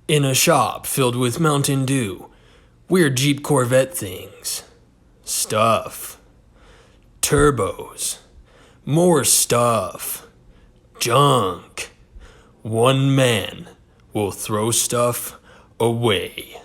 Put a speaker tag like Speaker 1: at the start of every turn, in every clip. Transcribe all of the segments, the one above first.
Speaker 1: In a shop filled with Mountain Dew, weird Jeep Corvette things, stuff, turbos, more stuff, junk. One man will throw stuff away.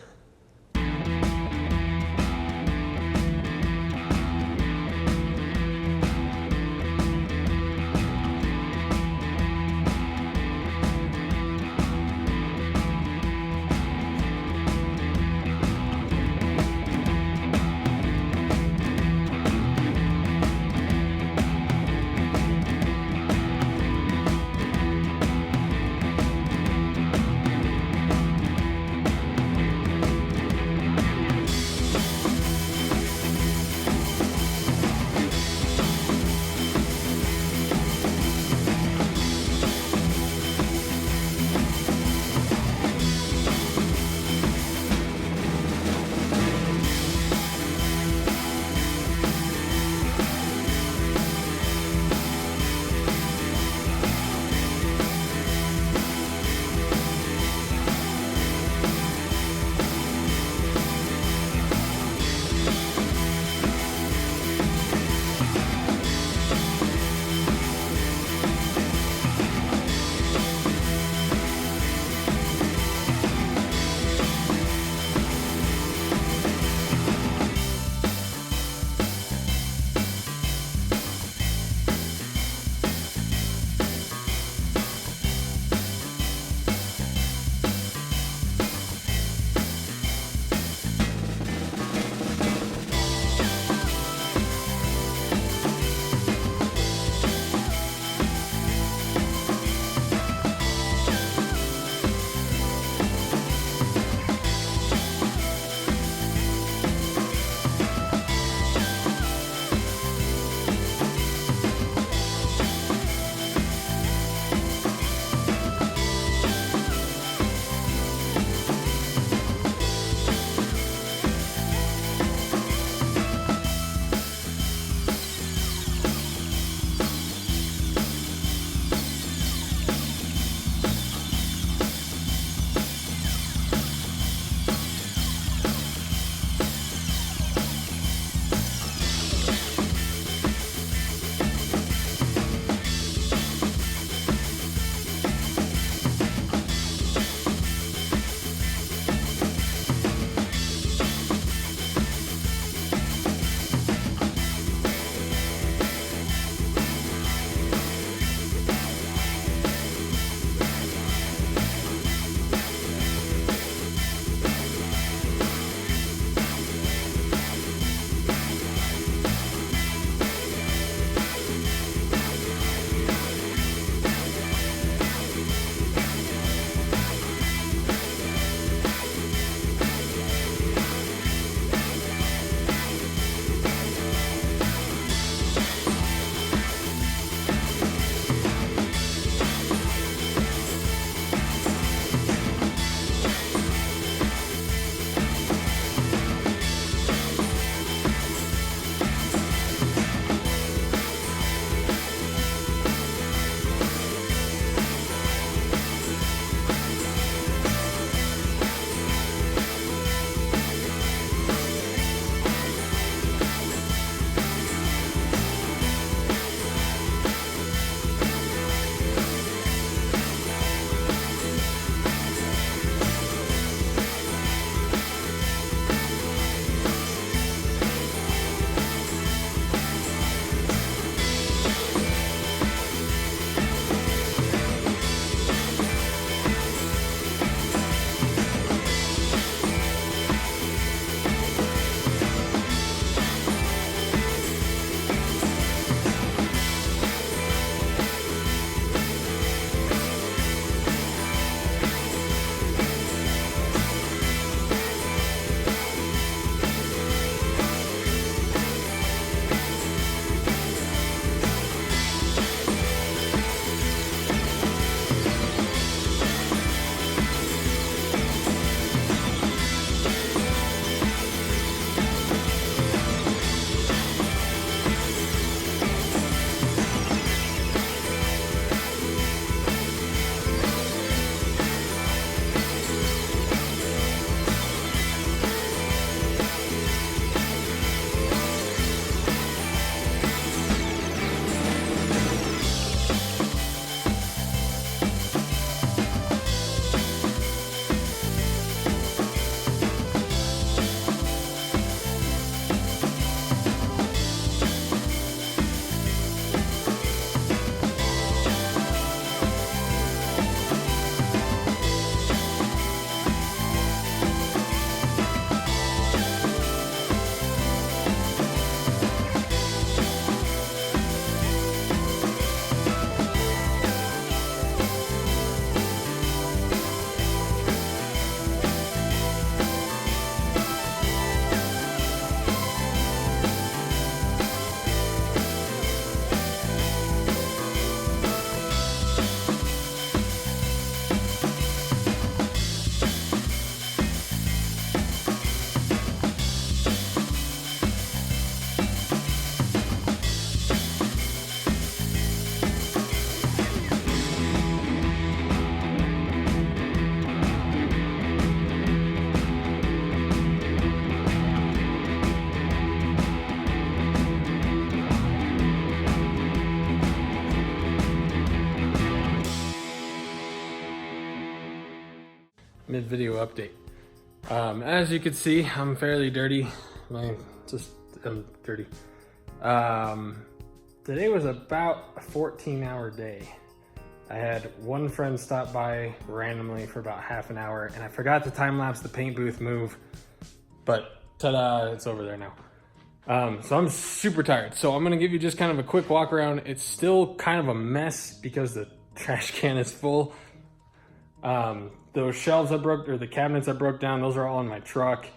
Speaker 1: mid-video update. As you can see, I'm fairly dirty. I'm dirty. Today was about a 14-hour day. I had one friend stop by randomly for about half an hour, and I forgot to time-lapse the paint booth move, but ta-da, it's over there now. So I'm super tired. So I'm gonna give you just kind of a quick walk around. It's still kind of a mess because the trash can is full. Those shelves I broke, or the cabinets I broke down, those are all in my truck.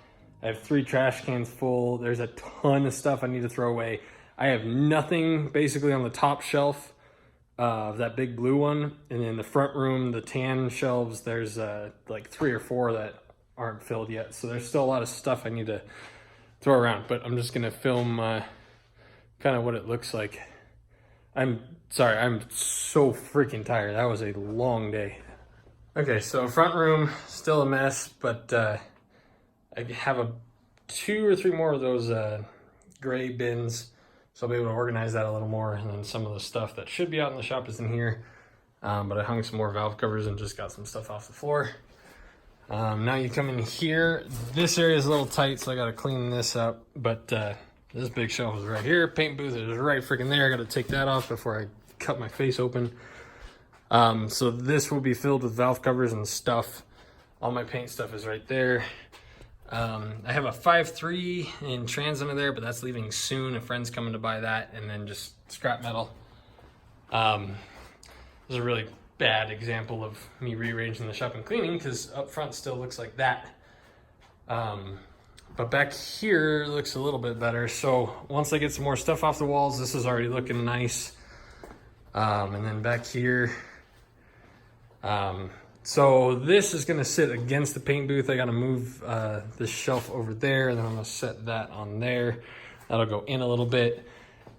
Speaker 1: I have 3 trash cans full. There's a ton of stuff I need to throw away. I have nothing basically on the top shelf of that big blue one. And in the front room, the tan shelves, there's like 3 or 4 that aren't filled yet. So there's still a lot of stuff I need to throw around, but I'm just gonna film kind of what it looks like. I'm sorry, I'm so freaking tired. That was a long day. Okay, so front room, still a mess, but I have 2 or 3 more of those gray bins, so I'll be able to organize that a little more. And then some of the stuff that should be out in the shop is in here, but I hung some more valve covers and just got some stuff off the floor. Now you come in here, this area is a little tight, so I gotta clean this up, but this big shelf is right here, paint booth is right freaking there. I gotta take that off before I cut my face open. So this will be filled with valve covers and stuff. All my paint stuff is right there. I have a 5.3 in trans under there, but that's leaving soon. A friend's coming to buy that, and then just scrap metal. This is a really bad example of me rearranging the shop and cleaning, because up front still looks like that. But back here looks a little bit better. So once I get some more stuff off the walls, this is already looking nice. And then back here, so this is gonna sit against the paint booth. I gotta move this shelf over there, and then I'm gonna set that on there. That'll go in a little bit.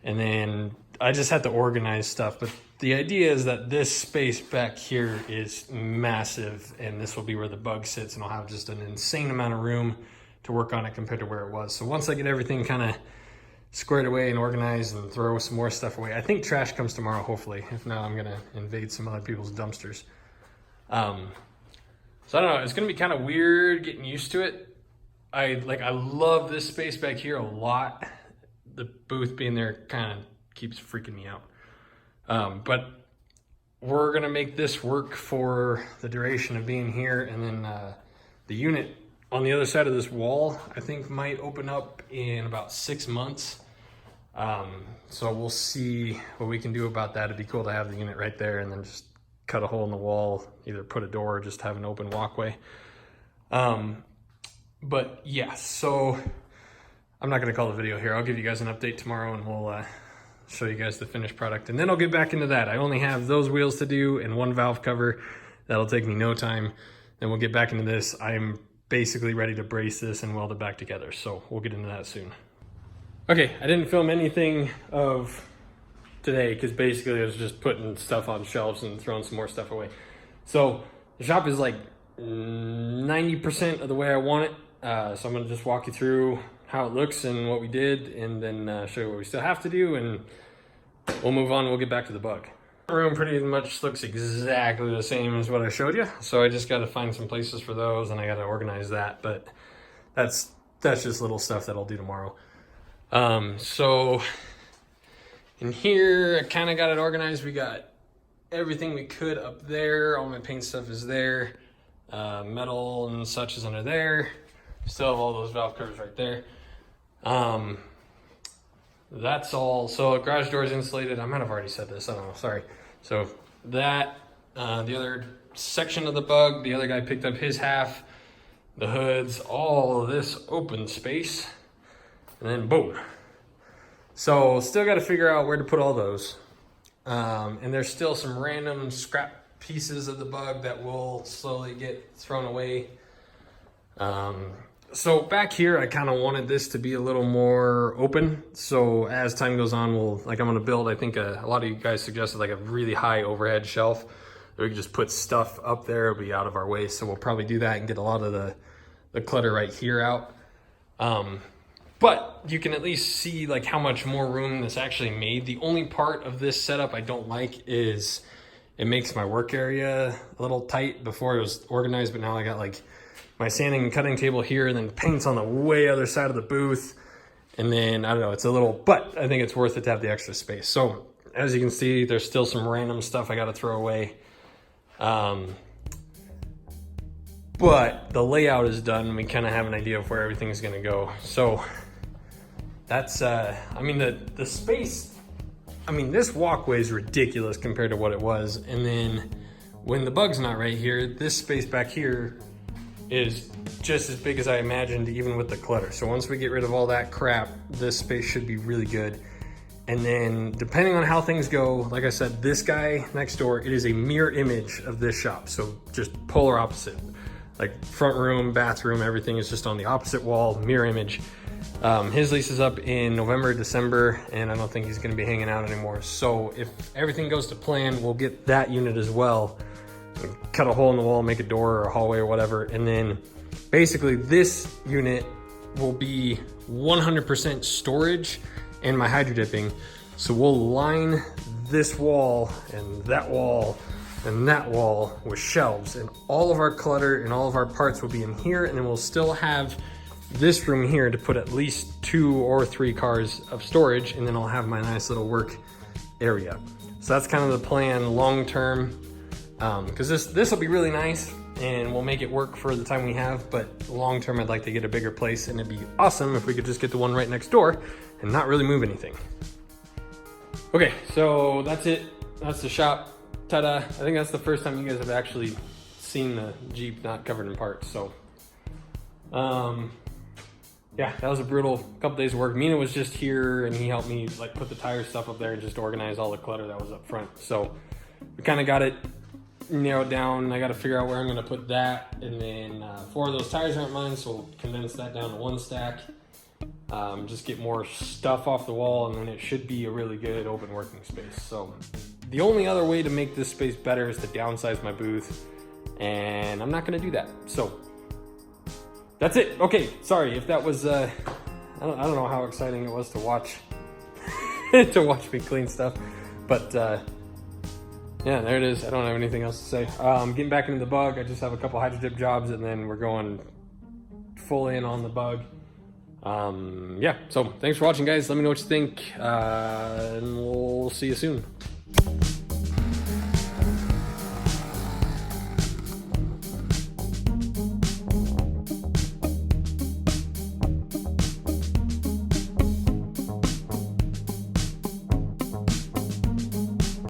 Speaker 1: And then I just have to organize stuff. But the idea is that this space back here is massive, and this will be where the bug sits, and I'll have just an insane amount of room to work on it compared to where it was. So once I get everything kind of squared away and organized and throw some more stuff away, I think trash comes tomorrow, hopefully. If not, I'm gonna invade some other people's dumpsters. So I don't know, it's gonna be kind of weird getting used to it. I love this space back here a lot. The booth being there kind of keeps freaking me out. But we're gonna make this work for the duration of being here. And then the unit on the other side of this wall, I think might open up in about 6 months. So we'll see what we can do about that. It'd be cool to have the unit right there and then just cut a hole in the wall, either put a door or just have an open walkway. But yeah, so I'm not gonna call the video here. I'll give you guys an update tomorrow, and we'll show you guys the finished product, and then I'll get back into that. I only have those wheels to do and 1 valve cover. That'll take me no time. Then we'll get back into this. I'm basically ready to brace this and weld it back together, so we'll get into that soon. Okay, I didn't film anything of today because basically I was just putting stuff on shelves and throwing some more stuff away. So the shop is like 90% of the way I want it. So I'm gonna just walk you through how it looks and what we did, and then show you what we still have to do, and we'll move on. We'll get back to the bug. The room pretty much looks exactly the same as what I showed you. So I just gotta find some places for those, and I gotta organize that, but that's just little stuff that I'll do tomorrow. So in here, I kind of got it organized. We got everything we could up there. All my paint stuff is there. Metal and such is under there. Still have all those valve covers right there. That's all. So garage door is insulated. I might have already said this. I don't know. Sorry. So that, the other section of the bug, the other guy picked up his half. The hoods, all of this open space. And then boom. So still got to figure out where to put all those. And there's still some random scrap pieces of the bug that will slowly get thrown away. So back here, I kind of wanted this to be a little more open. So as time goes on, I'm going to build, I think a lot of you guys suggested like a really high overhead shelf. We can just put stuff up there, it'll be out of our way. So we'll probably do that and get a lot of the clutter right here out. But you can at least see like how much more room this actually made. The only part of this setup I don't like is it makes my work area a little tight. Before it was organized, but now I got like my sanding and cutting table here, and then paint's on the way other side of the booth. And then, I don't know, it's a little, but I think it's worth it to have the extra space. So as you can see, there's still some random stuff I got to throw away. But the layout is done. We kind of have an idea of where everything's going to go. So that's, I mean, the space, I mean, this walkway is ridiculous compared to what it was. And then when the bug's not right here, this space back here is just as big as I imagined, even with the clutter. So once we get rid of all that crap, this space should be really good. And then depending on how things go, like I said, this guy next door, it is a mirror image of this shop. So just polar opposite, like front room, bathroom, everything is just on the opposite wall, mirror image. His lease is up in November, December, and I don't think he's gonna be hanging out anymore. So if everything goes to plan, we'll get that unit as well. Cut a hole in the wall, make a door or a hallway or whatever. And then basically this unit will be 100% storage and my hydro dipping. So we'll line this wall and that wall and that wall with shelves, and all of our clutter and all of our parts will be in here. And then we'll still have this room here to put at least 2 or 3 cars of storage. And then I'll have my nice little work area. So that's kind of the plan long term. Because this will be really nice and we'll make it work for the time we have, but long term I'd like to get a bigger place, and it'd be awesome if we could just get the one right next door and not really move anything. Okay, so that's it. That's the shop. Ta-da. I think that's the first time you guys have actually seen the Jeep not covered in parts. So yeah, that was a brutal couple days of work. Mina was just here and he helped me like put the tire stuff up there and just organize all the clutter that was up front. So we kind of got it narrowed down. I got to figure out where I'm going to put that, and then 4 of those tires aren't mine, so we'll condense that down to 1 stack. Just get more stuff off the wall, and then it should be a really good open working space. So the only other way to make this space better is to downsize my booth, and I'm not going to do that. So that's it. Okay, sorry if that was I don't know how exciting it was to watch to watch me clean stuff, but yeah, there it is. I don't have anything else to say. Getting back into the bug. I just have a couple hydro dip jobs, and then we're going full in on the bug. Yeah, so thanks for watching, guys. Let me know what you think, and we'll see you soon.